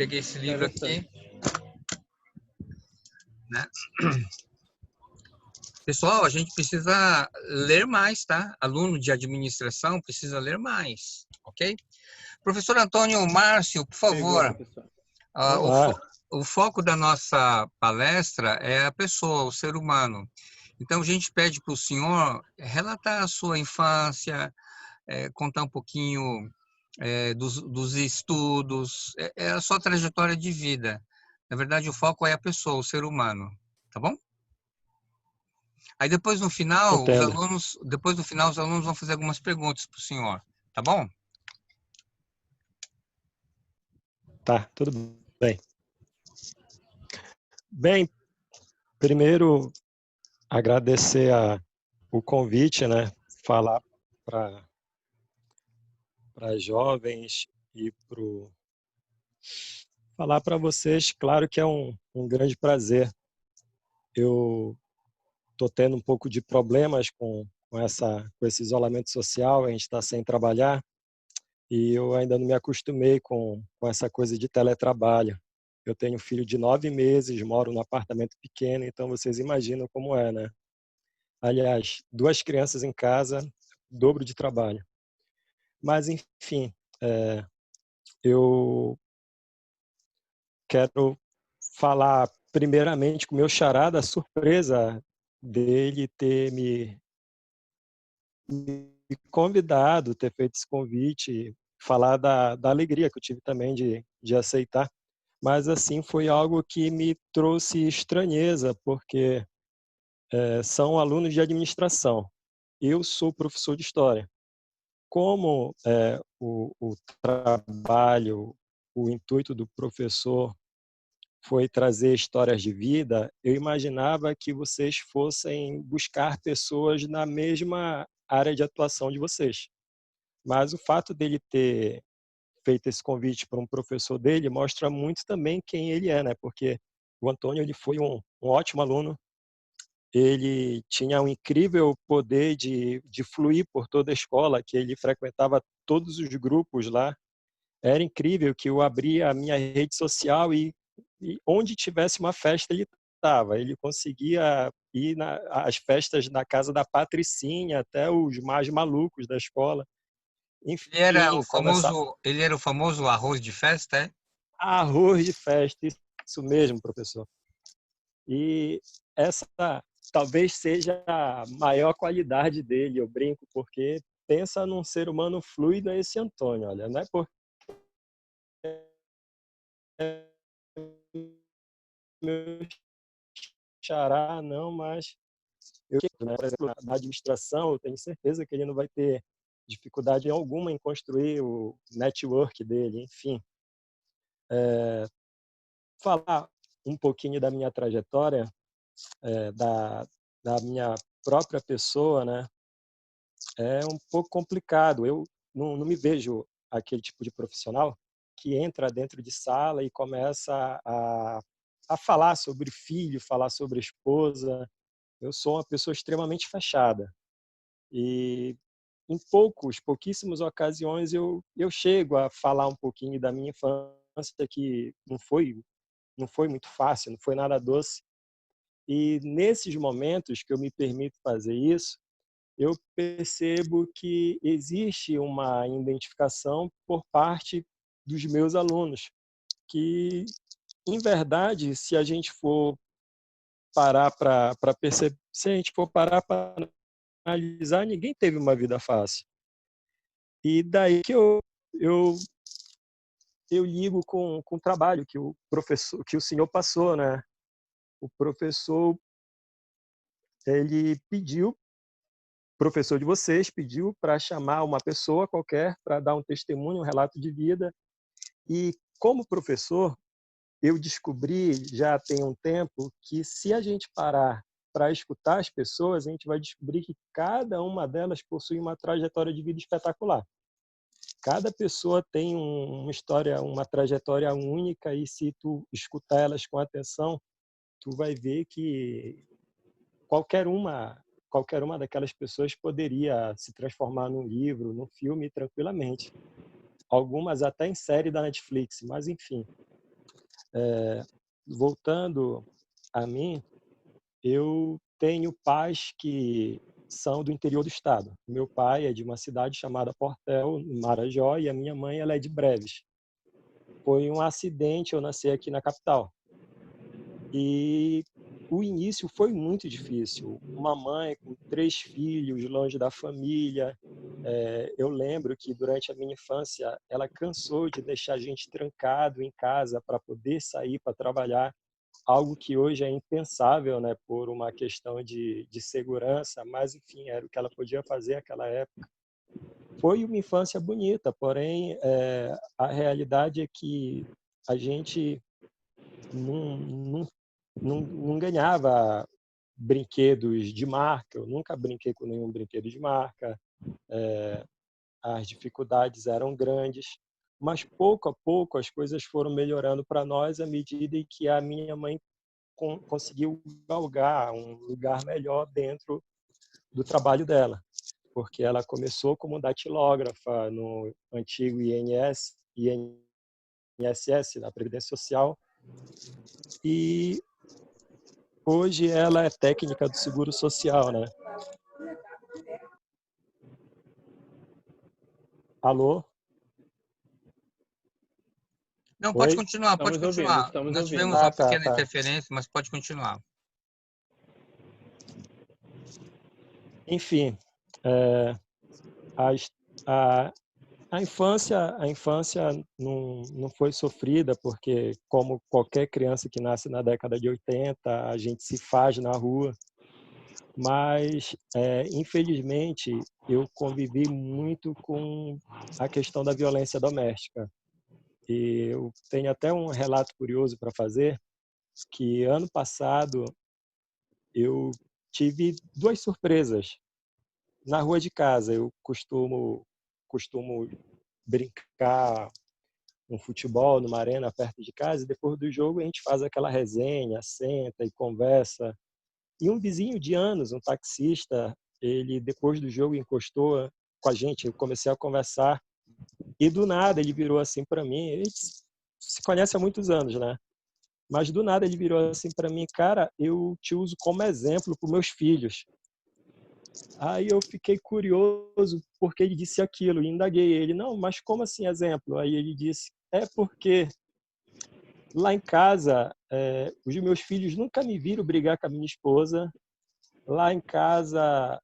Peguei esse livro aqui, né? Pessoal, a gente precisa ler mais, tá? Aluno de administração precisa ler mais, ok? Professor Antônio Márcio, por favor. O foco da nossa palestra é a pessoa, o ser humano. Então, a gente pede para o senhor relatar a sua infância, contar um pouquinho dos estudos, a sua trajetória de vida. Na verdade, o foco é a pessoa, o ser humano, tá bom? Aí depois no final, os alunos vão fazer algumas perguntas para o senhor, tá bom? Tá, tudo bem. Bem, primeiro agradecer o convite, né? Falar para jovens e falar para vocês, claro que é um grande prazer. Eu estou tendo um pouco de problemas com esse isolamento social, a gente está sem trabalhar e eu ainda não me acostumei com essa coisa de teletrabalho. Eu tenho um filho de 9 meses, moro num apartamento pequeno, então vocês imaginam como é, né? Aliás, 2 crianças em casa, dobro de trabalho. Mas, enfim, eu quero falar primeiramente com o meu xará da surpresa dele ter me convidado, ter feito esse convite, falar da alegria que eu tive também de aceitar. Mas, assim, foi algo que me trouxe estranheza, porque são alunos de administração. Eu sou professor de história. Como o trabalho, o intuito do professor foi trazer histórias de vida, eu imaginava que vocês fossem buscar pessoas na mesma área de atuação de vocês. Mas o fato dele ter feito esse convite para um professor dele mostra muito também quem ele é, né? Porque o Antônio ele foi um ótimo aluno, ele tinha um incrível poder de fluir por toda a escola, que ele frequentava todos os grupos lá. Era incrível que eu abria a minha rede social e onde tivesse uma festa ele estava. Ele conseguia ir às festas na casa da Patricinha, até os mais malucos da escola. Enfim, Ele era o famoso arroz de festa, é? Arroz de festa, isso mesmo, professor. E essa talvez seja a maior qualidade dele, eu brinco, porque pensa num ser humano fluido é esse Antônio, olha, não é porque meu xará, não, mas eu, né, por exemplo, na administração, eu tenho certeza que ele não vai ter dificuldade alguma em construir o network dele, enfim. Falar um pouquinho da minha trajetória, da minha própria pessoa, né? É um pouco complicado. Eu não me vejo aquele tipo de profissional que entra dentro de sala e começa a falar sobre filho, falar sobre esposa. Eu sou uma pessoa extremamente fechada. E em pouquíssimas ocasiões eu chego a falar um pouquinho da minha infância, que não foi muito fácil, não foi nada doce. E nesses momentos que eu me permito fazer isso, eu percebo que existe uma identificação por parte dos meus alunos, que, em verdade, se a gente for parar para perceber, se a gente for parar para analisar, ninguém teve uma vida fácil. E daí que eu, eu ligo com o trabalho que o professor, que o senhor passou, né? O professor, ele pediu, professor de vocês, pediu para chamar uma pessoa qualquer para dar um testemunho, um relato de vida. E como professor, eu descobri já tem um tempo que se a gente parar para escutar as pessoas, a gente vai descobrir que cada uma delas possui uma trajetória de vida espetacular. Cada pessoa tem uma história, uma trajetória única e se tu escutar elas com atenção, tu vai ver que qualquer uma daquelas pessoas poderia se transformar num livro, num filme tranquilamente. Algumas até em série da Netflix, mas enfim. voltando a mim, eu tenho pais que são do interior do estado. Meu pai é de uma cidade chamada Portel, no Marajó, e a minha mãe ela é de Breves. Foi um acidente, eu nasci aqui na capital. E o início foi muito difícil. Uma mãe com 3 filhos, longe da família. Eu lembro que durante a minha infância ela cansou de deixar a gente trancado em casa para poder sair para trabalhar, algo que hoje é impensável, né, por uma questão de segurança, mas enfim, era o que ela podia fazer naquela época. Foi uma infância bonita, porém a realidade é que a gente não, não, não ganhava brinquedos de marca, eu nunca brinquei com nenhum brinquedo de marca, as dificuldades eram grandes, mas pouco a pouco as coisas foram melhorando para nós à medida em que a minha mãe conseguiu galgar um lugar melhor dentro do trabalho dela, porque ela começou como datilógrafa no antigo INSS, na Previdência Social, e hoje ela é técnica do Seguro Social, né? Alô? Não, pode Oi? continuar, pode continuar. Nós tivemos uma Tá, pequena tá. interferência, mas pode continuar. Enfim, a, a, a infância não foi sofrida, porque, como qualquer criança que nasce na década de 80, a gente se faz na rua, mas, infelizmente, eu convivi muito com a questão da violência doméstica. E eu tenho até um relato curioso para fazer, que ano passado eu tive 2 surpresas na rua de casa. Eu costumo brincar um futebol numa arena perto de casa, e depois do jogo a gente faz aquela resenha, senta e conversa. E um vizinho de anos, um taxista, ele depois do jogo encostou com a gente, eu comecei a conversar e do nada ele virou assim para mim, ele se conhece há muitos anos, né? Mas do nada ele virou assim para mim, cara, eu te uso como exemplo para meus filhos. Aí eu fiquei curioso porque ele disse aquilo, e indaguei ele, não, mas como assim exemplo? Aí ele disse, é porque lá em casa, os meus filhos nunca me viram brigar com a minha esposa. Lá em casa,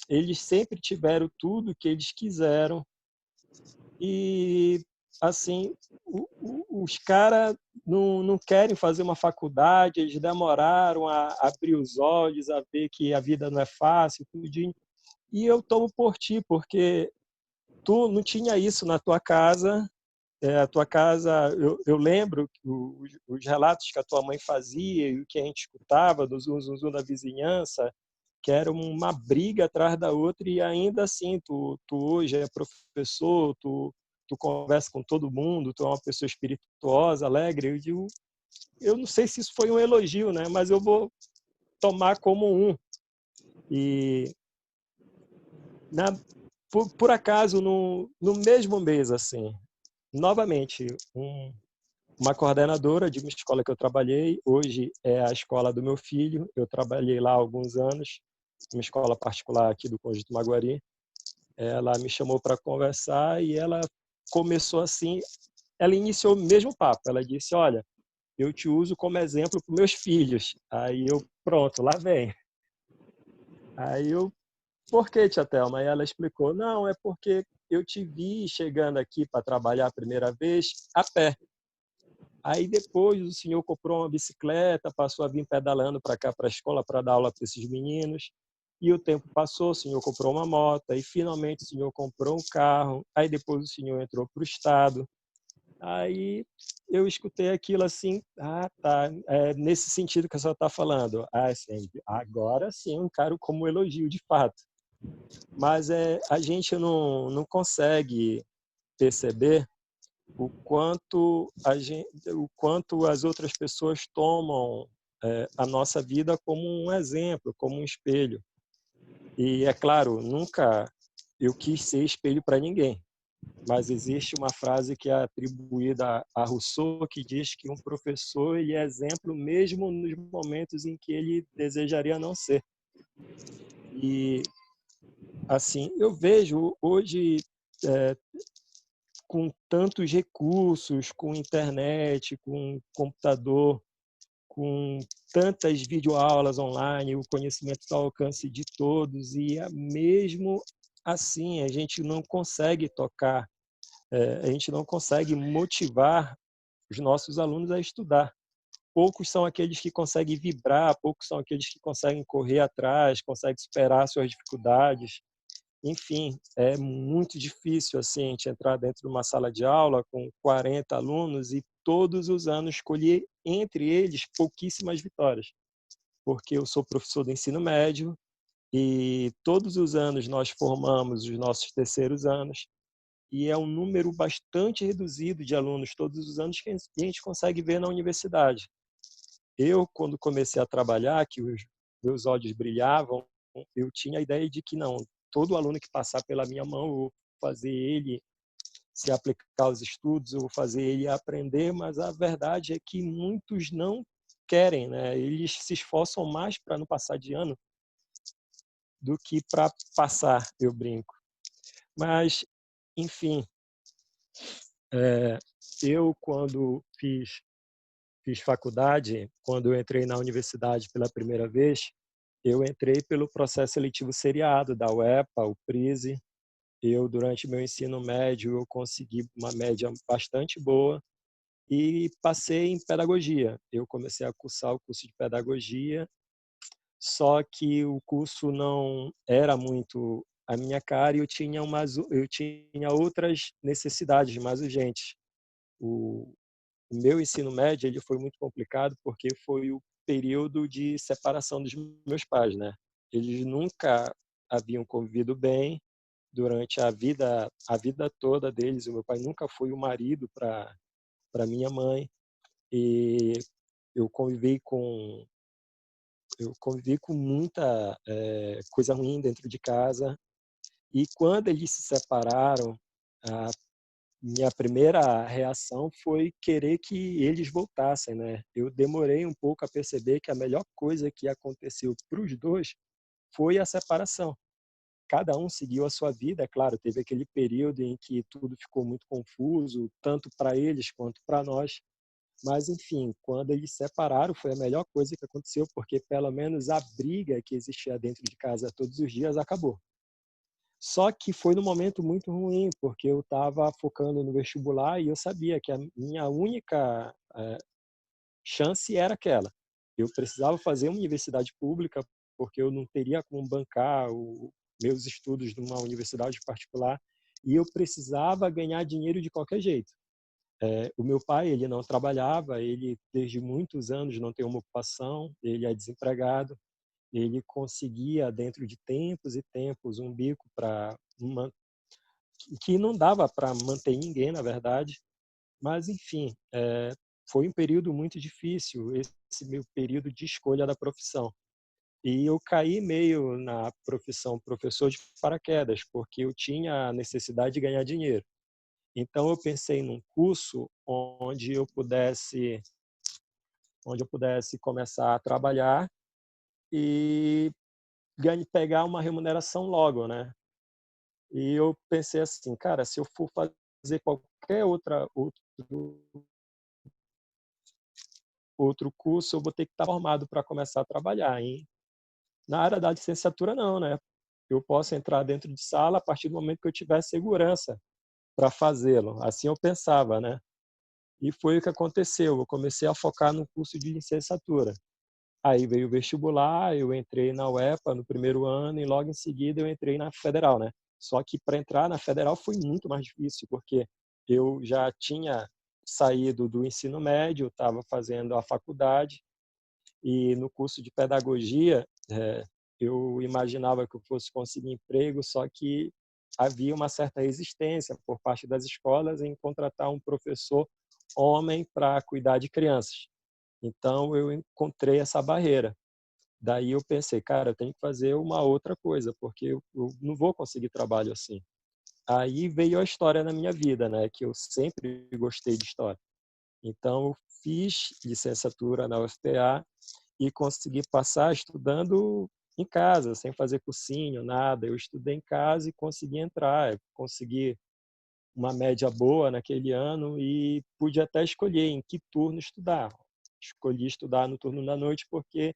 eles sempre tiveram tudo que eles quiseram. E, assim, os caras não querem fazer uma faculdade, eles demoraram a abrir os olhos, a ver que a vida não é fácil, tudinho. E eu tomo por ti, porque tu não tinha isso na tua casa. A tua casa, eu lembro os relatos que a tua mãe fazia e o que a gente escutava do zum, zum, zum da vizinhança, que era uma briga atrás da outra, e ainda assim, tu hoje é professor, tu conversa com todo mundo, tu é uma pessoa espirituosa, alegre. Eu digo, eu não sei se isso foi um elogio, né? Mas eu vou tomar como um. E na, por acaso, no mesmo mês, assim, novamente, uma coordenadora de uma escola que eu trabalhei, hoje é a escola do meu filho, eu trabalhei lá há alguns anos, uma escola particular aqui do Conjunto Maguari. Ela me chamou para conversar e ela começou assim, ela iniciou o mesmo papo, ela disse, olha, eu te uso como exemplo para meus filhos. Aí eu, pronto, lá vem. Aí eu, por que, tia Thelma? Aí ela explicou, não, é porque eu te vi chegando aqui para trabalhar a primeira vez a pé. Aí depois o senhor comprou uma bicicleta, passou a vir pedalando para cá, para a escola, para dar aula para esses meninos. E o tempo passou, o senhor comprou uma moto, e finalmente o senhor comprou um carro. Aí depois o senhor entrou para o estado. Aí eu escutei aquilo assim, tá, nesse sentido que a senhora está falando. Assim, agora sim, eu encaro como elogio de fato. Mas a gente não consegue perceber o quanto o quanto as outras pessoas tomam a nossa vida como um exemplo, como um espelho. E é claro, nunca eu quis ser espelho para ninguém. mas existe uma frase que é atribuída a Rousseau, que diz que um professor ele é exemplo mesmo nos momentos em que ele desejaria não ser. E, assim, eu vejo hoje, é, com tantos recursos, com internet, com computador, com tantas videoaulas online, o conhecimento está ao alcance de todos, e mesmo assim a gente não consegue tocar, a gente não consegue motivar os nossos alunos a estudar. Poucos são aqueles que conseguem vibrar, poucos são aqueles que conseguem correr atrás, conseguem superar suas dificuldades. Enfim, é muito difícil assim, a gente entrar dentro de uma sala de aula com 40 alunos e todos os anos escolher entre eles pouquíssimas vitórias, porque eu sou professor do ensino médio e todos os anos nós formamos os nossos terceiros anos e é um número bastante reduzido de alunos todos os anos que a gente consegue ver na universidade. Eu, quando comecei a trabalhar, que os meus olhos brilhavam, eu tinha a ideia de que não, todo aluno que passar pela minha mão, eu vou fazer ele se aplicar aos estudos, eu vou fazer ele aprender, mas a verdade é que muitos não querem, né? Eles se esforçam mais para não passar de ano do que para passar, eu brinco. Mas, enfim, eu quando fiz faculdade, quando eu entrei na universidade pela primeira vez, eu entrei pelo processo seletivo seriado da UEPA, o PRISE. Eu, durante meu ensino médio, eu consegui uma média bastante boa e passei em pedagogia. Eu comecei a cursar o curso de pedagogia, só que o curso não era muito a minha cara e eu tinha outras necessidades mais urgentes. O meu ensino médio ele foi muito complicado porque foi o período de separação dos meus pais, né? Eles nunca haviam convivido bem durante a vida toda deles. O meu pai nunca foi o marido para minha mãe e eu convivi com muita coisa ruim dentro de casa. E quando eles se separaram, a minha primeira reação foi querer que eles voltassem, né? Eu demorei um pouco a perceber que a melhor coisa que aconteceu para os dois foi a separação. Cada um seguiu a sua vida, é claro, teve aquele período em que tudo ficou muito confuso, tanto para eles quanto para nós. Mas, enfim, quando eles se separaram, foi a melhor coisa que aconteceu, porque pelo menos a briga que existia dentro de casa todos os dias acabou. Só que foi num momento muito ruim, porque eu estava focando no vestibular e eu sabia que a minha única chance era aquela. Eu precisava fazer uma universidade pública, porque eu não teria como bancar meus estudos numa universidade particular, e eu precisava ganhar dinheiro de qualquer jeito. O meu pai, ele não trabalhava, ele desde muitos anos não tem uma ocupação, ele é desempregado, ele conseguia dentro de tempos e tempos um bico para que não dava para manter ninguém, na verdade, mas enfim, foi um período muito difícil esse meu período de escolha da profissão. E eu caí meio na profissão professor de paraquedas, porque eu tinha a necessidade de ganhar dinheiro. Então eu pensei num curso onde eu pudesse começar a trabalhar e pegar uma remuneração logo, né? E eu pensei assim, cara, se eu for fazer qualquer outro curso, eu vou ter que estar formado para começar a trabalhar. Na área da licenciatura, não, né? Eu posso entrar dentro de sala a partir do momento que eu tiver segurança para fazê-lo. Assim eu pensava, né? E foi o que aconteceu. Eu comecei a focar no curso de licenciatura. Aí veio o vestibular, eu entrei na UEPA no primeiro ano e logo em seguida eu entrei na Federal, né? Só que para entrar na Federal foi muito mais difícil, porque eu já tinha saído do ensino médio, estava fazendo a faculdade e no curso de pedagogia eu imaginava que eu fosse conseguir emprego, só que havia uma certa resistência por parte das escolas em contratar um professor homem para cuidar de crianças. Então eu encontrei essa barreira. Daí eu pensei, cara, eu tenho que fazer uma outra coisa, porque eu não vou conseguir trabalho assim. Aí veio a história na minha vida, né? Que eu sempre gostei de história. Então, eu fiz licenciatura na UFPA e consegui passar estudando em casa, sem fazer cursinho, nada. Eu estudei em casa e consegui entrar. Eu consegui uma média boa naquele ano e pude até escolher em que turno estudar. Escolhi estudar no turno da noite porque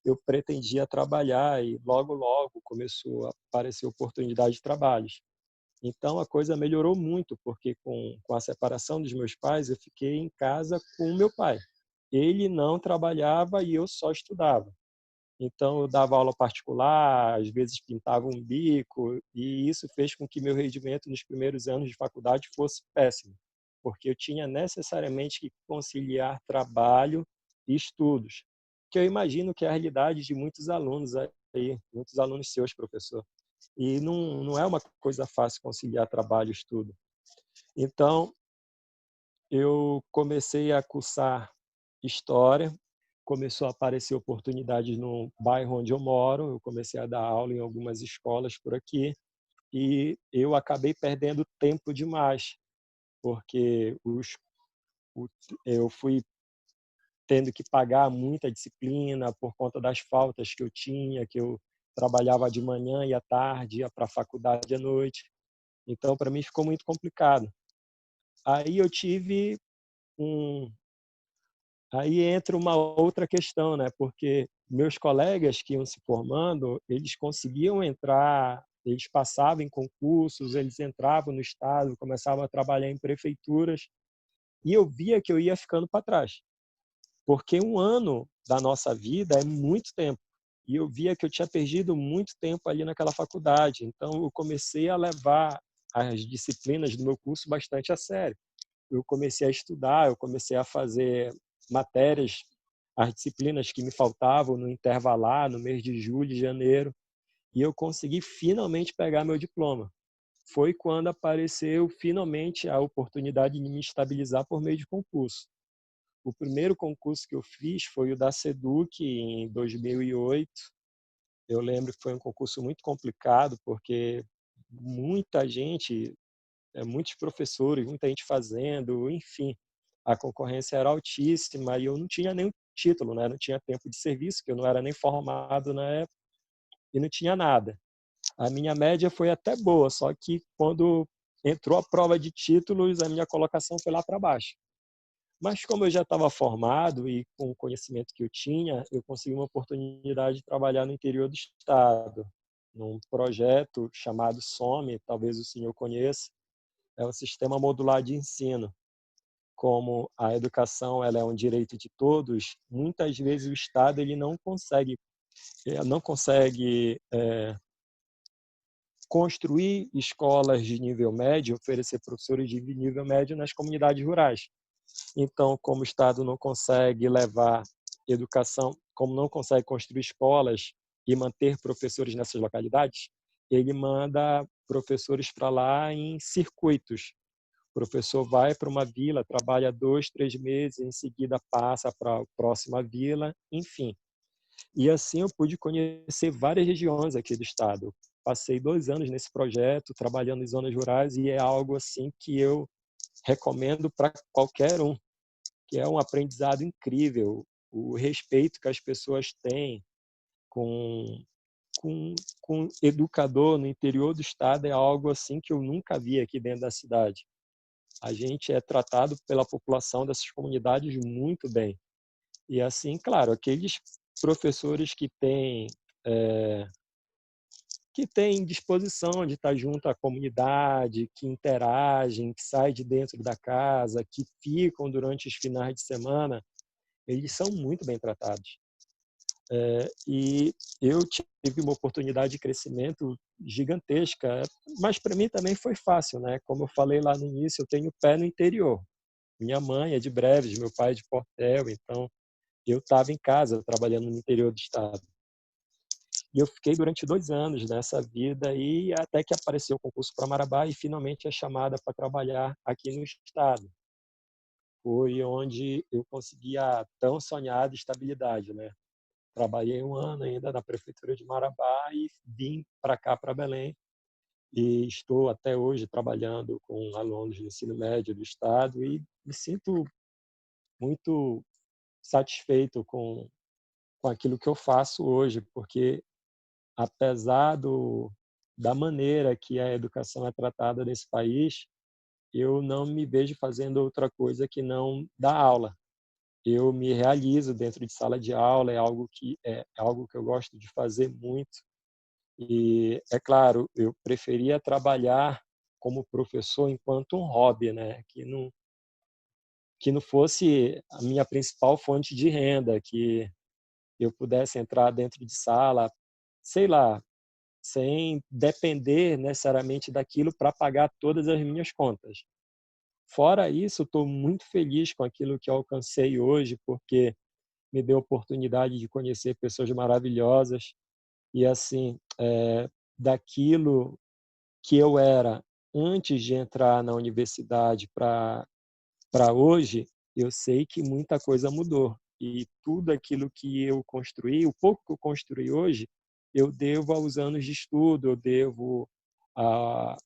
eu pretendia trabalhar e logo começou a aparecer oportunidade de trabalhos. Então a coisa melhorou muito, porque com a separação dos meus pais, eu fiquei em casa com o meu pai. Ele não trabalhava e eu só estudava. Então eu dava aula particular, às vezes pintava um bico, e isso fez com que meu rendimento nos primeiros anos de faculdade fosse péssimo, porque eu tinha necessariamente que conciliar trabalho e estudos, que eu imagino que é a realidade de muitos alunos aí, muitos alunos seus, professor. E não é uma coisa fácil conciliar trabalho e estudo. Então, eu comecei a cursar História, começou a aparecer oportunidades no bairro onde eu moro, eu comecei a dar aula em algumas escolas por aqui, e eu acabei perdendo tempo demais, porque eu fui tendo que pagar muita disciplina por conta das faltas que eu tinha, que eu trabalhava de manhã e à tarde, ia para a faculdade à noite. Então, para mim, ficou muito complicado. Aí eu tive um. Aí entra uma outra questão, né? Porque meus colegas que iam se formando, eles conseguiam entrar, eles passavam em concursos, eles entravam no estado, começavam a trabalhar em prefeituras, e eu via que eu ia ficando para trás. Porque um ano da nossa vida é muito tempo. E eu via que eu tinha perdido muito tempo ali naquela faculdade. Então, eu comecei a levar as disciplinas do meu curso bastante a sério. Eu comecei a estudar, eu comecei a fazer matérias, as disciplinas que me faltavam no intervalar, no mês de julho e janeiro, e eu consegui finalmente pegar meu diploma. Foi quando apareceu finalmente a oportunidade de me estabilizar por meio de concurso. O primeiro concurso que eu fiz foi o da SEDUC em 2008. Eu lembro que foi um concurso muito complicado, porque muita gente, muitos professores, muita gente fazendo, enfim, a concorrência era altíssima e eu não tinha nenhum título, né? Não tinha tempo de serviço, que eu não era nem formado na época e não tinha nada. A minha média foi até boa, só que quando entrou a prova de títulos, a minha colocação foi lá para baixo. Mas como eu já estava formado e com o conhecimento que eu tinha, eu consegui uma oportunidade de trabalhar no interior do estado, num projeto chamado SOME, talvez o senhor conheça, é um sistema modular de ensino. Como a educação ela é um direito de todos, muitas vezes o Estado ele não consegue construir escolas de nível médio, oferecer professores de nível médio nas comunidades rurais. Então, como o Estado não consegue levar educação, como não consegue construir escolas e manter professores nessas localidades, ele manda professores para lá em circuitos. O professor vai para uma vila, trabalha 2, 3 meses, em seguida passa para a próxima vila, enfim. E assim eu pude conhecer várias regiões aqui do estado. Passei 2 anos nesse projeto, trabalhando em zonas rurais, e é algo assim que eu recomendo para qualquer um, que é um aprendizado incrível. O respeito que as pessoas têm com, com educador no interior do estado é algo assim que eu nunca vi aqui dentro da cidade. A gente é tratado pela população dessas comunidades muito bem. E assim, claro, aqueles professores é, que têm disposição de estar junto à comunidade, que interagem, que saem de dentro da casa, que ficam durante os finais de semana, eles são muito bem tratados. E eu tive uma oportunidade de crescimento gigantesca, mas para mim também foi fácil, né? Como eu falei lá no início, eu tenho pé no interior. Minha mãe é de Breves, meu pai é de Portel, então eu estava em casa trabalhando no interior do estado. E eu fiquei durante 2 anos nessa vida e até que apareceu o concurso para Marabá e finalmente a chamada para trabalhar aqui no estado. Foi onde eu consegui a tão sonhada estabilidade, né? Trabalhei 1 ano ainda na prefeitura de Marabá e vim para cá, para Belém. e estou até hoje trabalhando com alunos do ensino médio do estado e me sinto muito satisfeito com aquilo que eu faço hoje, porque apesar da maneira que a educação é tratada nesse país, eu não me vejo fazendo outra coisa que não dar aula. Eu me realizo dentro de sala de aula, é algo que eu gosto de fazer muito. E, é claro, eu preferia trabalhar como professor enquanto um hobby, né? Que não fosse a minha principal fonte de renda, que eu pudesse entrar dentro de sala, sei lá, sem depender necessariamente daquilo para pagar todas as minhas contas. Fora isso, estou muito feliz com aquilo que eu alcancei hoje, porque me deu a oportunidade de conhecer pessoas maravilhosas e, assim, daquilo que eu era antes de entrar na universidade para hoje, eu sei que muita coisa mudou. E tudo aquilo que eu construí, o pouco que eu construí hoje, eu devo aos anos de estudo, a,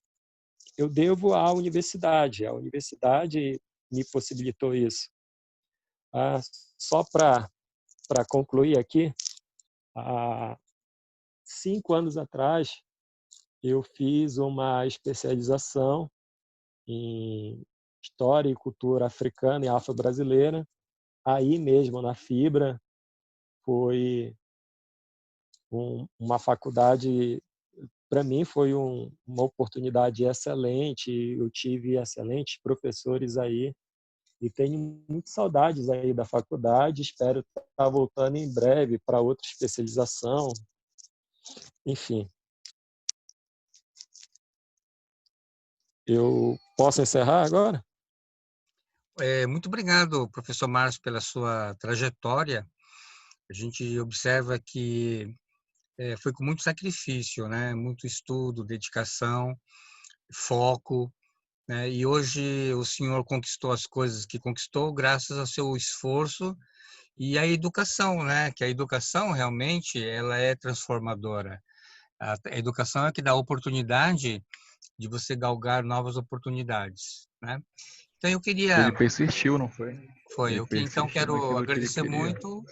eu devo à universidade. A universidade me possibilitou isso. Só para concluir aqui, há 5 anos atrás, eu fiz uma especialização em História e Cultura Africana e Afro-Brasileira, aí mesmo na Fibra. Foi uma faculdade, para mim foi uma oportunidade excelente, eu tive excelentes professores aí e tenho muitas saudades aí da faculdade, espero estar voltando em breve para outra especialização, enfim. Eu posso encerrar agora? Muito obrigado, professor Márcio, pela sua trajetória. A gente observa que foi com muito sacrifício, né? Muito estudo, dedicação, foco, né? E hoje o senhor conquistou as coisas que conquistou graças ao seu esforço e à educação, né? Que a educação realmente ela é transformadora. A educação é que dá oportunidade de você galgar novas oportunidades, né? Então eu queria, Ele persistiu, não foi? Ele então persistiu quero naquilo que ele agradecer queria. muito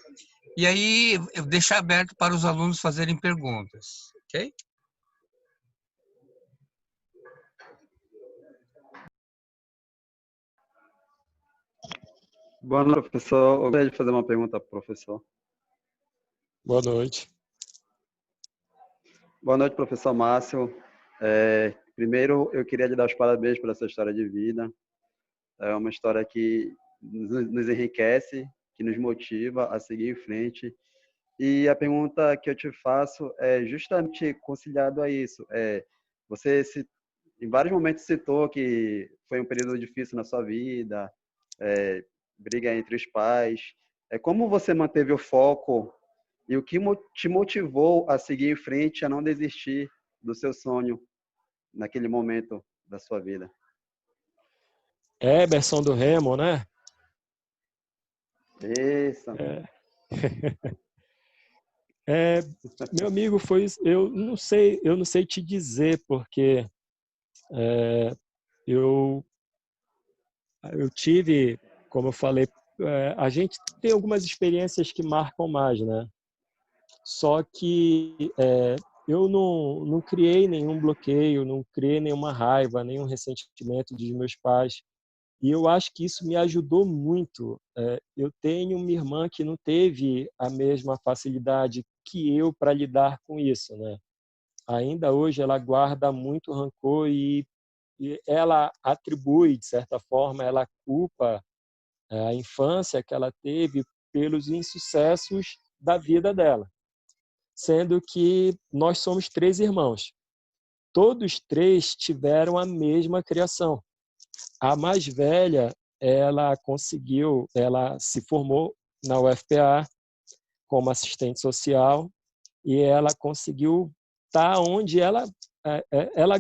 e aí eu deixar aberto para os alunos fazerem perguntas, ok? Boa noite, professor. Eu gostaria de fazer uma pergunta para o professor. Boa noite. Boa noite, professor Márcio. Primeiro, eu queria lhe dar os parabéns pela sua história de vida. É uma história que nos enriquece, que nos motiva a seguir em frente. E a pergunta que eu te faço é justamente conciliado a isso. Você, em vários momentos, citou que foi um período difícil na sua vida, briga entre os pais. Como você manteve o foco e o que te motivou a seguir em frente, a não desistir do seu sonho naquele momento da sua vida? Eberson do Remo, né? Isso. Meu amigo, foi isso. Eu não sei te dizer, porque eu tive, como eu falei, a gente tem algumas experiências que marcam mais, né? Só que eu não criei nenhum bloqueio, não criei nenhuma raiva, nenhum ressentimento dos meus pais. E eu acho que isso me ajudou muito. Eu tenho uma irmã que não teve a mesma facilidade que eu para lidar com isso, né? Ainda hoje ela guarda muito rancor e ela atribui, de certa forma, ela culpa a infância que ela teve pelos insucessos da vida dela, sendo que nós somos 3 irmãos. Todos 3 tiveram a mesma criação. A mais velha, ela se formou na UFPA como assistente social e ela conseguiu estar onde ela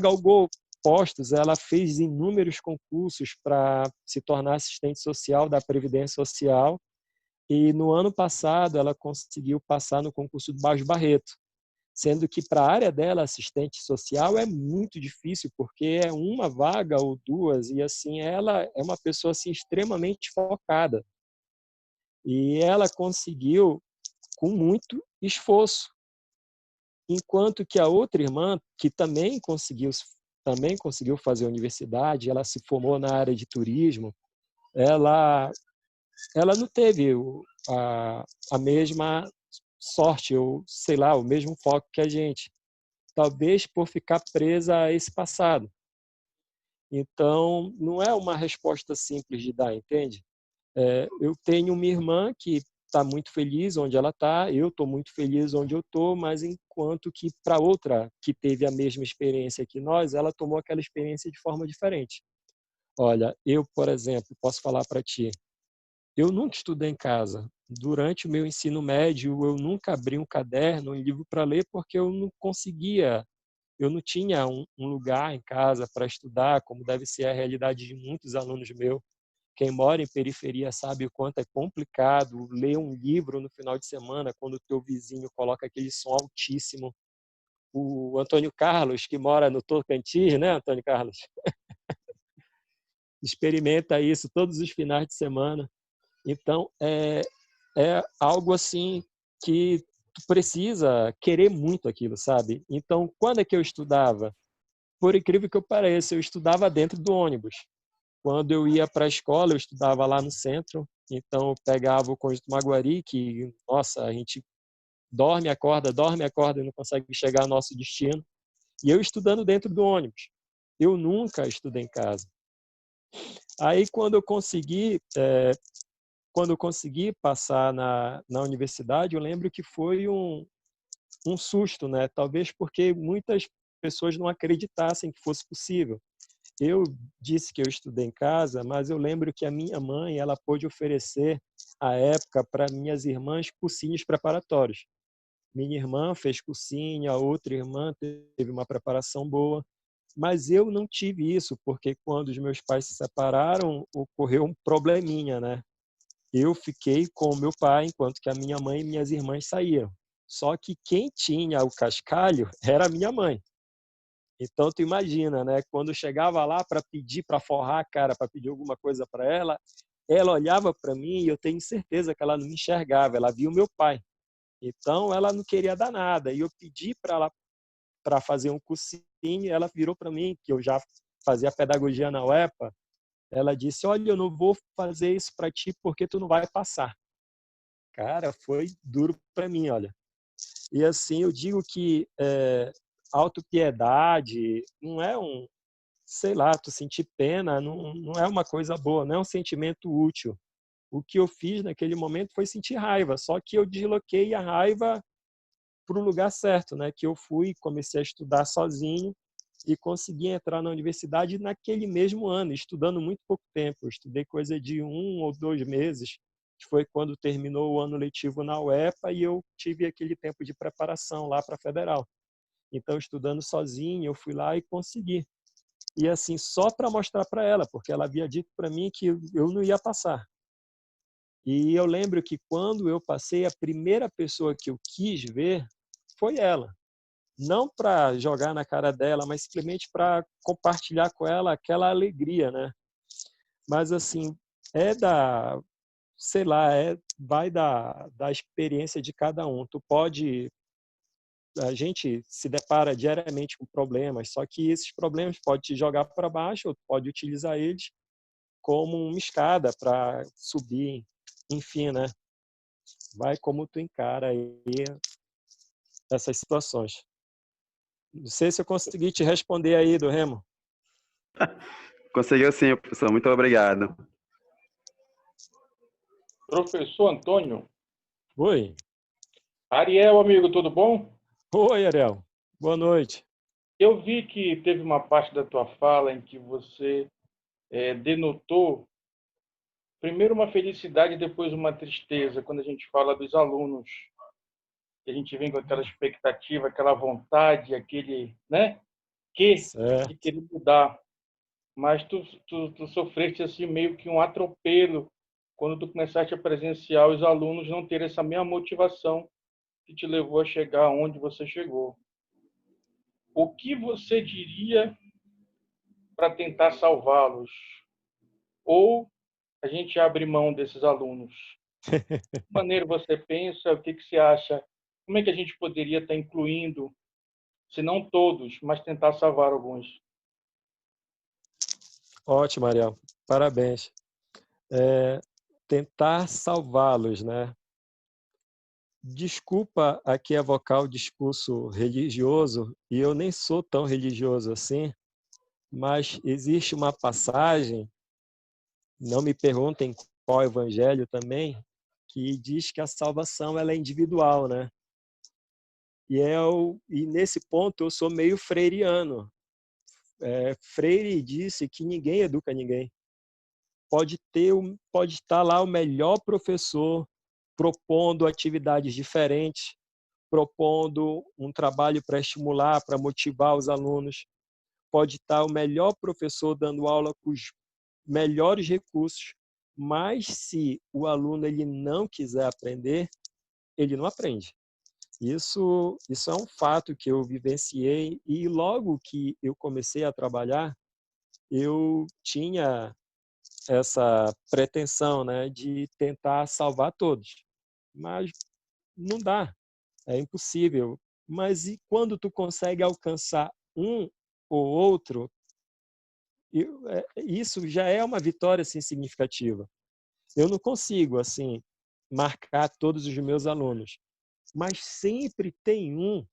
galgou postos, ela fez inúmeros concursos para se tornar assistente social da Previdência Social e no ano passado ela conseguiu passar no concurso do Baixo Barreto, sendo que para a área dela, assistente social, é muito difícil, porque é uma vaga ou duas, e assim, ela é uma pessoa assim, extremamente focada. E ela conseguiu com muito esforço, enquanto que a outra irmã, que também conseguiu fazer a universidade, ela se formou na área de turismo, ela não teve a mesma sorte, ou sei lá, o mesmo foco que a gente, talvez por ficar presa a esse passado. Então, não é uma resposta simples de dar, entende? Eu tenho uma irmã que está muito feliz onde ela está, eu estou muito feliz onde eu estou, mas enquanto que para outra que teve a mesma experiência que nós, ela tomou aquela experiência de forma diferente. Olha, eu, por exemplo, posso falar para ti, eu nunca estudei em casa. Durante o meu ensino médio, eu nunca abri um caderno, um livro para ler, porque eu não conseguia, eu não tinha um lugar em casa para estudar, como deve ser a realidade de muitos alunos meus. Quem mora em periferia sabe o quanto é complicado ler um livro no final de semana quando o teu vizinho coloca aquele som altíssimo. O Antônio Carlos, que mora no Tocantins, né, Antônio Carlos? Experimenta isso todos os finais de semana. Então, é algo assim que tu precisa querer muito aquilo, sabe? Então, quando é que eu estudava? Por incrível que eu pareça, eu estudava dentro do ônibus. Quando eu ia para a escola, eu estudava lá no centro, então eu pegava o Conjunto Maguari, que, nossa, a gente dorme, acorda e não consegue chegar ao nosso destino. E eu estudando dentro do ônibus. Eu nunca estudei em casa. Aí, quando eu consegui passar na universidade, eu lembro que foi um susto, né? Talvez porque muitas pessoas não acreditassem que fosse possível. Eu disse que eu estudei em casa, mas eu lembro que a minha mãe, ela pôde oferecer, à época, para minhas irmãs, cursinhos preparatórios. Minha irmã fez cursinho, a outra irmã teve uma preparação boa, mas eu não tive isso, porque quando os meus pais se separaram, ocorreu um probleminha, né? Eu fiquei com o meu pai, enquanto que a minha mãe e minhas irmãs saíram. Só que quem tinha o cascalho era a minha mãe. Então, tu imagina, né? Quando eu chegava lá para pedir, para forrar a cara, para pedir alguma coisa para ela olhava para mim e eu tenho certeza que ela não me enxergava, ela via o meu pai. Então, ela não queria dar nada. E eu pedi para ela para fazer um cursinho, ela virou para mim, que eu já fazia pedagogia na UEPA, ela disse, olha, eu não vou fazer isso para ti porque tu não vai passar. Cara, foi duro para mim, olha. E assim, eu digo que autopiedade não é sei lá, tu sentir pena, não é uma coisa boa, não é um sentimento útil. O que eu fiz naquele momento foi sentir raiva, só que eu desloquei a raiva para o lugar certo, né? Que eu fui, comecei a estudar sozinho e consegui entrar na universidade naquele mesmo ano, estudando muito pouco tempo. Eu estudei coisa de 1 ou 2 meses, que foi quando terminou o ano letivo na UEPA e eu tive aquele tempo de preparação lá para a Federal. Então, estudando sozinho, eu fui lá e consegui. E assim, só para mostrar para ela, porque ela havia dito para mim que eu não ia passar. E eu lembro que quando eu passei, a primeira pessoa que eu quis ver foi ela. Não para jogar na cara dela, mas simplesmente para compartilhar com ela aquela alegria, né? Mas assim, sei lá, vai da experiência de cada um. A gente se depara diariamente com problemas, só que esses problemas podem te jogar para baixo ou pode utilizar eles como uma escada para subir, enfim, né? Vai como tu encara aí essas situações. Não sei se eu consegui te responder aí, do Remo. Conseguiu sim, professor. Muito obrigado. Professor Antônio. Oi. Ariel, amigo, tudo bom? Oi, Ariel. Boa noite. Eu vi que teve uma parte da tua fala em que você denotou primeiro uma felicidade e depois uma tristeza, quando a gente fala dos alunos. Que a gente vem com aquela expectativa, aquela vontade, aquele, né? De querer mudar. Mas tu sofreste assim meio que um atropelo quando tu começaste a presenciar os alunos não terem essa mesma motivação que te levou a chegar onde você chegou. O que você diria para tentar salvá-los? Ou a gente abre mão desses alunos? De que maneira você pensa? O que você acha? Como é que a gente poderia estar incluindo, se não todos, mas tentar salvar alguns? Ótimo, Ariel. Parabéns. Tentar salvá-los, né? Desculpa aqui evocar o discurso religioso, e eu nem sou tão religioso assim, mas existe uma passagem, não me perguntem qual evangelho também, que diz que a salvação ela é individual, né? E nesse ponto eu sou meio freiriano. Freire disse que ninguém educa ninguém. Pode estar lá o melhor professor propondo atividades diferentes, propondo um trabalho para estimular, para motivar os alunos. Pode estar o melhor professor dando aula com os melhores recursos, mas se o aluno ele não quiser aprender, ele não aprende. Isso é um fato que eu vivenciei, e logo que eu comecei a trabalhar, eu tinha essa pretensão, né, de tentar salvar todos. Mas não dá, é impossível. Mas e quando tu consegue alcançar um ou outro, isso já é uma vitória assim, significativa. Eu não consigo assim marcar todos os meus alunos, mas sempre tem um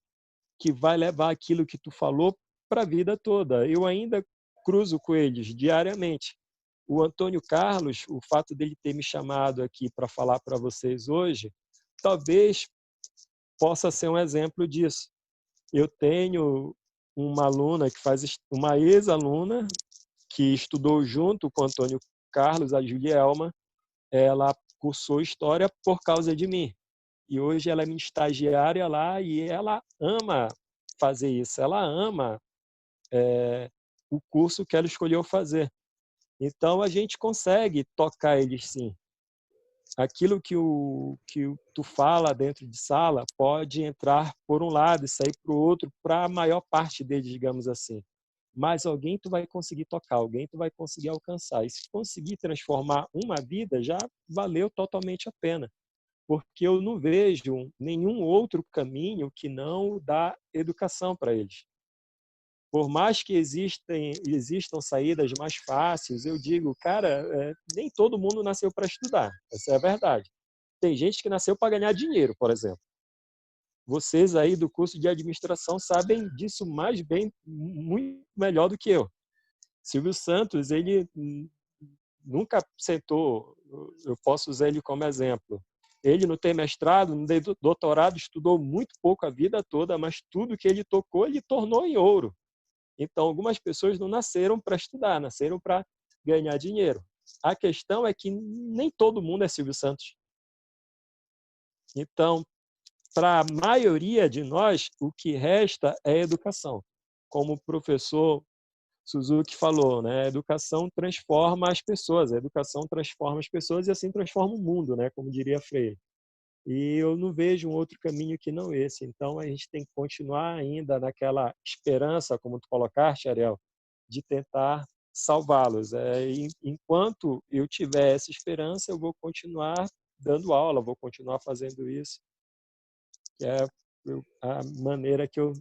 que vai levar aquilo que tu falou para a vida toda. Eu ainda cruzo com eles diariamente. O Antônio Carlos, o fato dele ter me chamado aqui para falar para vocês hoje, talvez possa ser um exemplo disso. Eu tenho uma ex-aluna que estudou junto com o Antônio Carlos, a Julielma. Ela cursou História por causa de mim. E hoje ela é minha estagiária lá e ela ama fazer isso. Ela ama o curso que ela escolheu fazer. Então, a gente consegue tocar eles sim. Aquilo que tu fala dentro de sala pode entrar por um lado e sair para o outro, para a maior parte deles, digamos assim. Mas alguém tu vai conseguir tocar, alguém tu vai conseguir alcançar. E se conseguir transformar uma vida, já valeu totalmente a pena. Porque eu não vejo nenhum outro caminho que não dá educação para eles. Por mais que existam saídas mais fáceis, eu digo, cara, nem todo mundo nasceu para estudar. Essa é a verdade. Tem gente que nasceu para ganhar dinheiro, por exemplo. Vocês aí do curso de administração sabem disso mais bem, muito melhor do que eu. Silvio Santos, ele nunca sentou, eu posso usar ele como exemplo. Ele não tem mestrado, não tem doutorado, estudou muito pouco a vida toda, mas tudo que ele tocou, ele tornou em ouro. Então, algumas pessoas não nasceram para estudar, nasceram para ganhar dinheiro. A questão é que nem todo mundo é Silvio Santos. Então, para a maioria de nós, o que resta é educação. Como o professor Suzuki falou, né? A educação transforma as pessoas, a educação transforma as pessoas e assim transforma o mundo, né? Como diria Freire. E eu não vejo um outro caminho que não esse. Então, a gente tem que continuar ainda naquela esperança, como tu colocaste, Ariel, de tentar salvá-los. Enquanto eu tiver essa esperança, eu vou continuar dando aula, vou continuar fazendo isso. Que é a maneira que eu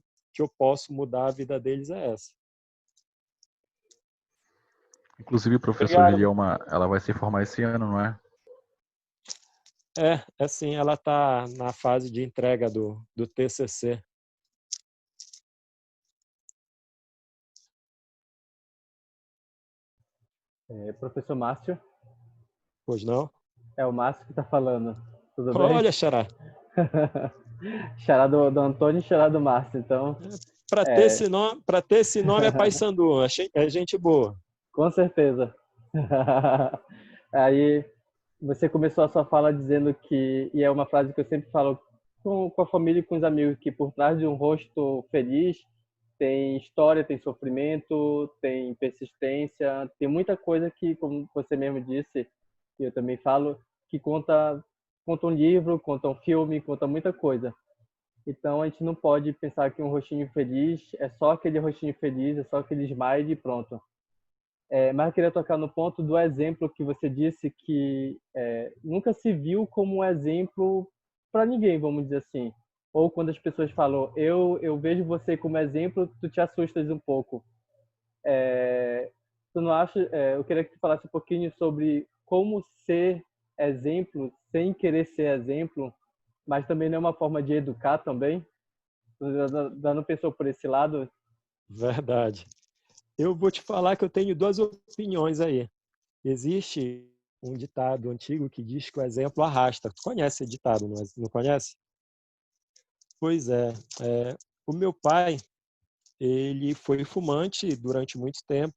posso mudar a vida deles é essa. Inclusive, a professora Julielma, ela vai se formar esse ano, não é? Assim, ela está na fase de entrega do TCC. Professor Márcio? Pois não? É o Márcio que está falando. Tudo bem? Olha, Xará. Xará do Antônio e Xará do Márcio, então... Para ter esse nome é Paysandu, é gente boa. Com certeza. Aí, você começou a sua fala dizendo que, e é uma frase que eu sempre falo com a família e com os amigos, que por trás de um rosto feliz tem história, tem sofrimento, tem persistência, tem muita coisa que, como você mesmo disse, e eu também falo, que conta um livro, conta um filme, conta muita coisa. Então, a gente não pode pensar que um rostinho feliz é só aquele rostinho feliz, é só aquele smile e pronto. Mas eu queria tocar no ponto do exemplo que você disse que nunca se viu como um exemplo para ninguém, vamos dizer assim. Ou quando as pessoas falam, eu vejo você como exemplo, tu te assustas um pouco. Tu não acha? Eu queria que tu falasse um pouquinho sobre como ser exemplo sem querer ser exemplo, mas também não é uma forma de educar também? Tu não pensou por esse lado? Verdade. Eu vou te falar que eu tenho duas opiniões aí. Existe um ditado antigo que diz que o exemplo arrasta. Tu conhece esse ditado, não conhece? Pois é. O meu pai, ele foi fumante durante muito tempo.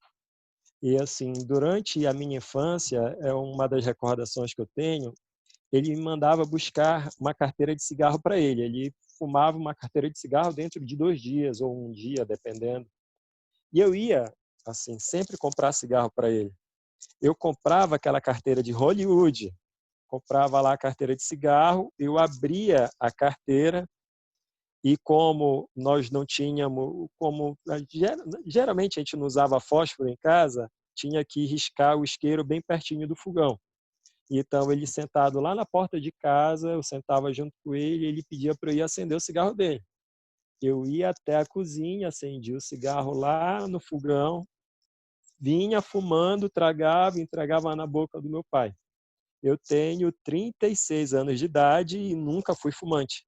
E, assim, durante a minha infância, é uma das recordações que eu tenho, ele me mandava buscar uma carteira de cigarro para ele. Ele fumava uma carteira de cigarro dentro de 2 dias ou um dia, dependendo. E eu ia, assim, sempre comprar cigarro para ele. Eu comprava aquela carteira de Hollywood, comprava lá a carteira de cigarro, eu abria a carteira e como nós não tínhamos, geralmente a gente não usava fósforo em casa, tinha que riscar o isqueiro bem pertinho do fogão. Então ele sentado lá na porta de casa, eu sentava junto com ele, e ele pedia para eu ir acender o cigarro dele. Eu ia até a cozinha, acendia o cigarro lá no fogão, vinha fumando, tragava, entregava na boca do meu pai. Eu tenho 36 anos de idade e nunca fui fumante.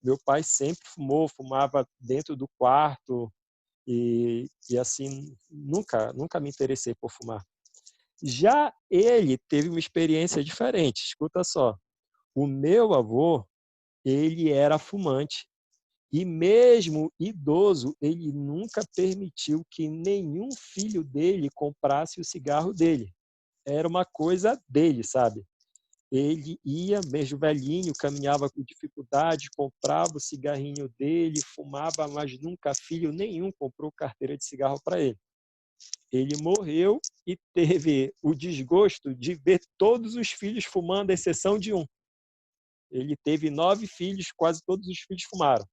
Meu pai sempre fumou, fumava dentro do quarto e assim, nunca me interessei por fumar. Já ele teve uma experiência diferente. Escuta só, o meu avô, ele era fumante e mesmo idoso, ele nunca permitiu que nenhum filho dele comprasse o cigarro dele. Era uma coisa dele, sabe? Ele ia, mesmo velhinho, caminhava com dificuldade, comprava o cigarrinho dele, fumava, mas nunca filho nenhum comprou carteira de cigarro para ele. Ele morreu e teve o desgosto de ver todos os filhos fumando, à exceção de um. Ele teve 9 filhos, quase todos os filhos fumaram.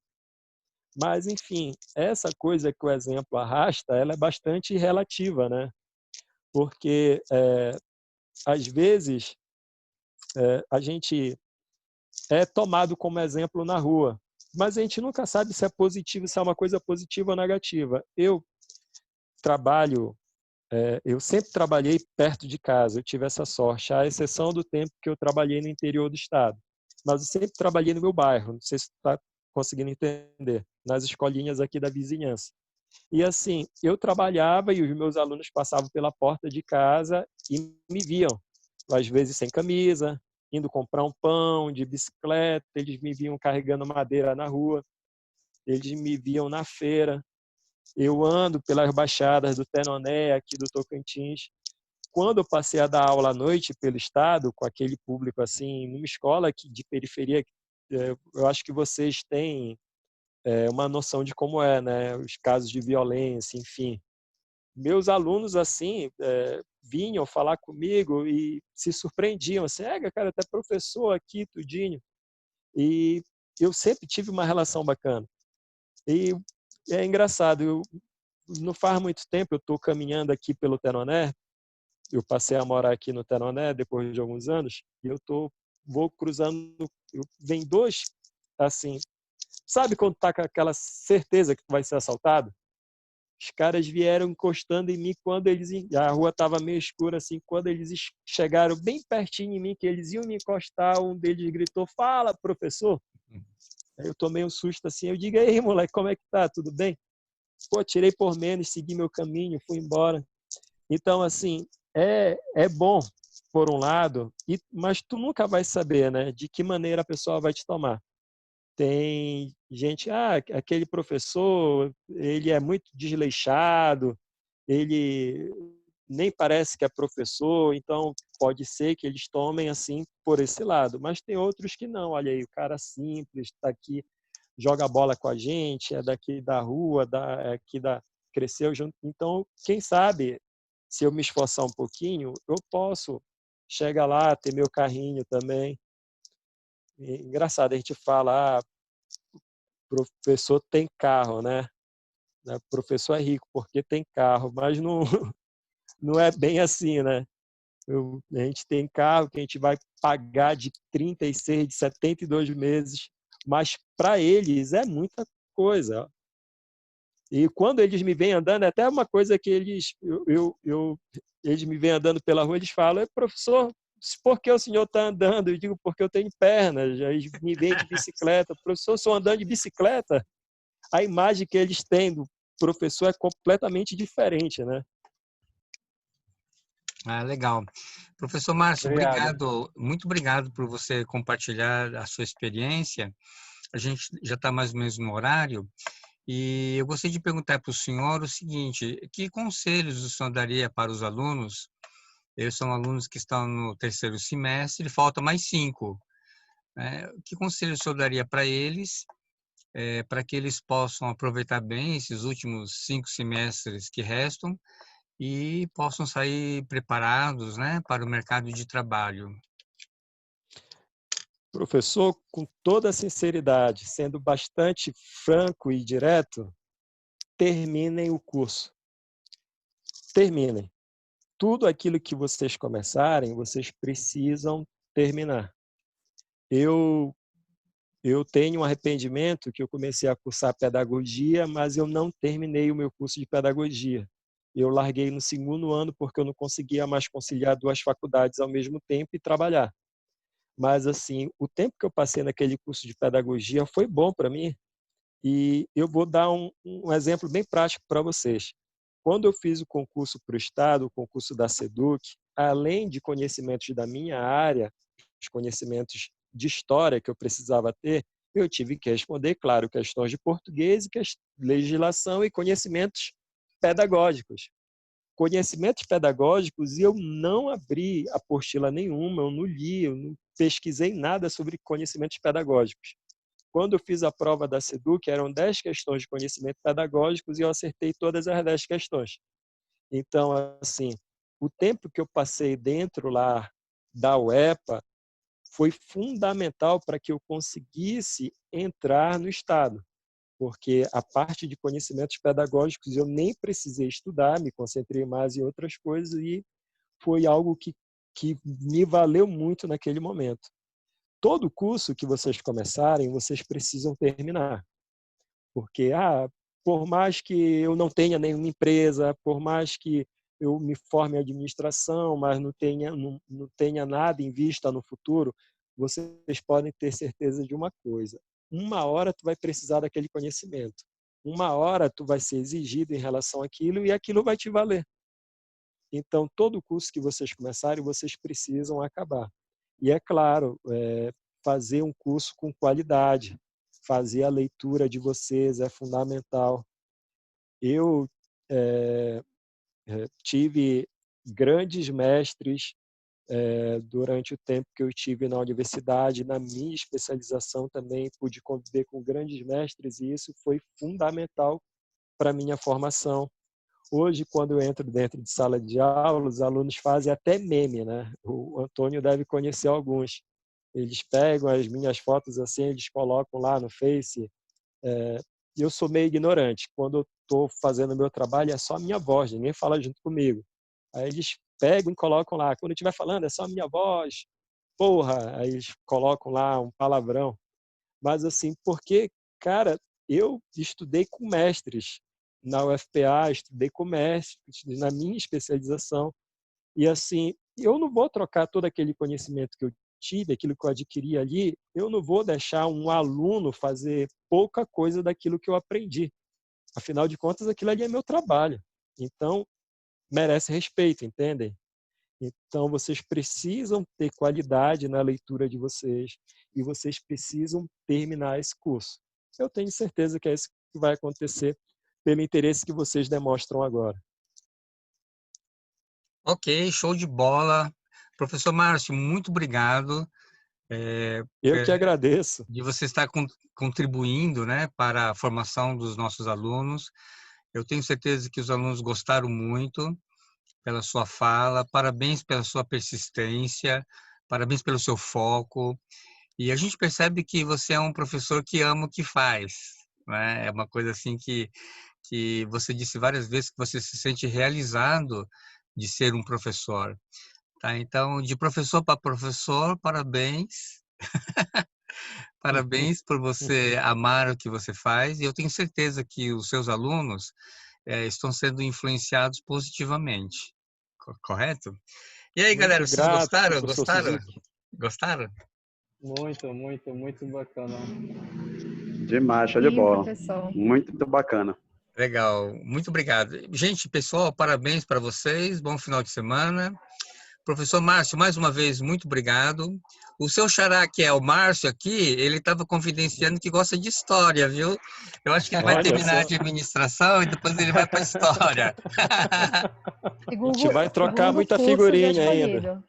Mas, enfim, essa coisa que o exemplo arrasta, ela é bastante relativa, né? Porque, às vezes, a gente é tomado como exemplo na rua, mas a gente nunca sabe se é positivo, se é uma coisa positiva ou negativa. Trabalho, eu sempre trabalhei perto de casa, eu tive essa sorte, à exceção do tempo que eu trabalhei no interior do estado. Mas eu sempre trabalhei no meu bairro, não sei se tu está conseguindo entender, nas escolinhas aqui da vizinhança. E assim, eu trabalhava e os meus alunos passavam pela porta de casa e me viam, às vezes sem camisa, indo comprar um pão de bicicleta, eles me viam carregando madeira na rua, eles me viam na feira. Eu ando pelas baixadas do Tenoné, aqui do Tocantins. Quando eu passei a dar aula à noite pelo estado, com aquele público assim, numa escola de periferia, eu acho que vocês têm uma noção de como é, né? Os casos de violência, enfim. Meus alunos, assim, vinham falar comigo e se surpreendiam, assim, cara, até professor aqui, tudinho. E eu sempre tive uma relação bacana. E é engraçado, não faz muito tempo, eu estou caminhando aqui pelo Tenoné, eu passei a morar aqui no Tenoné depois de alguns anos, e vou cruzando, vem 2, assim, sabe quando tá com aquela certeza que tu vai ser assaltado? Os caras vieram encostando em mim a rua estava meio escura assim, quando eles chegaram bem pertinho de mim, que eles iam me encostar, um deles gritou: "Fala, professor". Aí eu tomei um susto assim, eu digo: "Aí, moleque, como é que tá? Tudo bem?". Pô, tirei por menos, segui meu caminho, fui embora. Então, assim, é bom por um lado, mas tu nunca vai saber, né, de que maneira a pessoa vai te tomar. Tem gente, aquele professor, ele é muito desleixado, ele nem parece que é professor, então pode ser que eles tomem assim por esse lado. Mas tem outros que não. Olha aí, o cara simples, está aqui, joga bola com a gente, é daqui da rua, cresceu junto. Então, quem sabe, se eu me esforçar um pouquinho, eu posso chegar lá, ter meu carrinho também. Engraçado, a gente fala, professor tem carro, né? O professor é rico porque tem carro, mas não, não é bem assim, né? A gente tem carro que a gente vai pagar de 36, de 72 meses, mas para eles é muita coisa. E quando eles me vêm andando, é até uma coisa que eles me vêm andando pela rua, eles falam: professor, por que o senhor está andando? Eu digo: porque eu tenho pernas. Aí eles me veem de bicicleta. Professor, sou andando de bicicleta. A imagem que eles têm do professor é completamente diferente, né? Ah, legal. Professor Márcio, Obrigado. muito obrigado por você compartilhar a sua experiência. A gente já está mais ou menos no horário e eu gostaria de perguntar para o senhor o seguinte: que conselhos o senhor daria para os alunos? Eles são alunos que estão no terceiro semestre, falta mais 5, né? Que conselhos o senhor daria para eles, para que eles possam aproveitar bem esses últimos 5 semestres que restam e possam sair preparados, né, para o mercado de trabalho? Professor, com toda a sinceridade, sendo bastante franco e direto, terminem o curso. Terminem. Tudo aquilo que vocês começarem, vocês precisam terminar. Eu tenho um arrependimento que eu comecei a cursar pedagogia, mas eu não terminei o meu curso de pedagogia. Eu larguei no segundo ano porque eu não conseguia mais conciliar 2 faculdades ao mesmo tempo e trabalhar. Mas, assim, o tempo que eu passei naquele curso de pedagogia foi bom para mim. E eu vou dar um exemplo bem prático para vocês. Quando eu fiz o concurso para o Estado, o concurso da SEDUC, além de conhecimentos da minha área, os conhecimentos de história que eu precisava ter, eu tive que responder, claro, questões de português, legislação e conhecimentos pedagógicos. Conhecimentos pedagógicos, e eu não abri apostila nenhuma, eu não li, eu não pesquisei nada sobre conhecimentos pedagógicos. Quando eu fiz a prova da SEDUC, eram 10 questões de conhecimento pedagógicos e eu acertei todas as 10 questões. Então, assim, o tempo que eu passei dentro lá da UEPA foi fundamental para que eu conseguisse entrar no Estado, porque a parte de conhecimentos pedagógicos eu nem precisei estudar, me concentrei mais em outras coisas e foi algo que me valeu muito naquele momento. Todo curso que vocês começarem, vocês precisam terminar. Porque, por mais que eu não tenha nenhuma empresa, por mais que eu me forme em administração, mas não tenha nada em vista no futuro, vocês podem ter certeza de uma coisa: uma hora tu vai precisar daquele conhecimento, uma hora tu vai ser exigido em relação àquilo e aquilo vai te valer. Então, todo curso que vocês começarem, vocês precisam acabar. E, é claro, fazer um curso com qualidade, fazer a leitura de vocês é fundamental. Eu tive grandes mestres durante o tempo que eu estive na universidade, na minha especialização também pude conviver com grandes mestres e isso foi fundamental para a minha formação. Hoje, quando eu entro dentro de sala de aula, os alunos fazem até meme, né? O Antônio deve conhecer alguns. Eles pegam as minhas fotos assim, eles colocam lá no Face. Eu sou meio ignorante. Quando eu estou fazendo o meu trabalho, é só a minha voz, ninguém fala junto comigo. Aí eles pegam e colocam lá. Quando eu estiver falando, é só a minha voz. Porra! Aí eles colocam lá um palavrão. Mas assim, porque, cara, eu estudei com mestres na UFPA, estudei com mestres na minha especialização. E assim, eu não vou trocar todo aquele conhecimento que eu tive, aquilo que eu adquiri ali, eu não vou deixar um aluno fazer pouca coisa daquilo que eu aprendi. Afinal de contas, aquilo ali é meu trabalho. Então, merece respeito, entendem? Então, vocês precisam ter qualidade na leitura de vocês e vocês precisam terminar esse curso. Eu tenho certeza que é isso que vai acontecer pelo interesse que vocês demonstram agora. Ok, show de bola. Professor Márcio, muito obrigado Eu que agradeço. de você estar contribuindo, né, para a formação dos nossos alunos. Eu tenho certeza que os alunos gostaram muito pela sua fala. Parabéns pela sua persistência, parabéns pelo seu foco. E a gente percebe que você é um professor que ama o que faz, né? É uma coisa assim que você disse várias vezes que você se sente realizado de ser um professor. Tá? Então, de professor para professor, parabéns. Parabéns por você amar o que você faz. E eu tenho certeza que os seus alunos estão sendo influenciados positivamente. Correto? E aí, Muito galera, vocês grato, gostaram? professor Gostaram? Suzuki. Gostaram? Muito bacana. Demais, show de Sim, bola. professor. Muito bacana. Legal, muito obrigado. Gente, pessoal, parabéns para vocês. Bom final de semana. Professor Márcio, mais uma vez, muito obrigado. O seu xará, que é o Márcio aqui, ele estava confidenciando que gosta de história, viu? Eu acho que ele vai Olha terminar só. a administração e depois ele vai para a história. A gente vai trocar segundo muita curso já figurinha ainda. escolhido.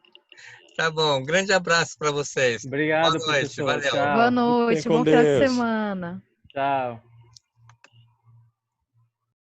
Tá bom, um grande abraço para vocês. Obrigado, Boa noite, professor. valeu. Tchau. Boa Fiquem noite, com bom final de Deus. semana. Tchau.